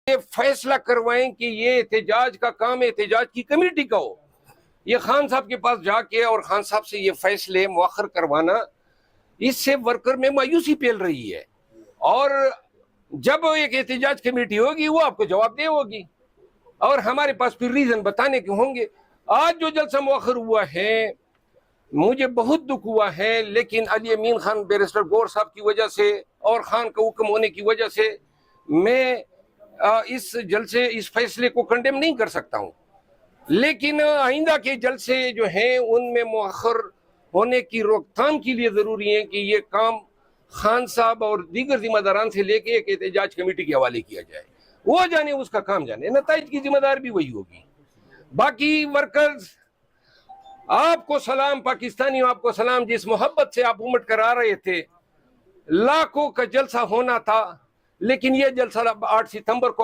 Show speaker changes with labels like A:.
A: یہ فیصلہ کروائیں کہ یہ احتجاج کا کام احتجاج کی کمیٹی کا ہو. یہ خان صاحب کے پاس جا کے اور خان صاحب سے یہ فیصلے مؤخر کروانا، اس سے ورکر میں مایوسی پھیل رہی ہے. اور جب ایک احتجاج کمیٹی ہوگی وہ آپ کو جواب دہ ہوگی اور ہمارے پاس پھر ریزن بتانے کے ہوں گے. آج جو جلسہ مؤخر ہوا ہے مجھے بہت دکھ ہوا ہے، لیکن علی امین خان بیرسٹر گور صاحب کی وجہ سے اور خان کا حکم ہونے کی وجہ سے میں اس جلسے اس فیصلے کو کنڈیم نہیں کر سکتا ہوں. لیکن آئندہ کے جلسے جو ہیں ان میں مؤخر ہونے کی روک تھام کے لیے ضروری ہے کہ یہ کام خان صاحب اور دیگر ذمہ داران سے لے کے ایک احتجاج کمیٹی کے حوالے کیا جائے. وہ جانے اس کا کام جانے، نتائج کی ذمہ دار بھی وہی ہوگی. باقی ورکرز آپ کو سلام، پاکستانیوں آپ کو سلام. جس محبت سے آپ امٹ کر آ رہے تھے، لاکھوں کا جلسہ ہونا تھا، لیکن یہ جلسہ 8 ستمبر کو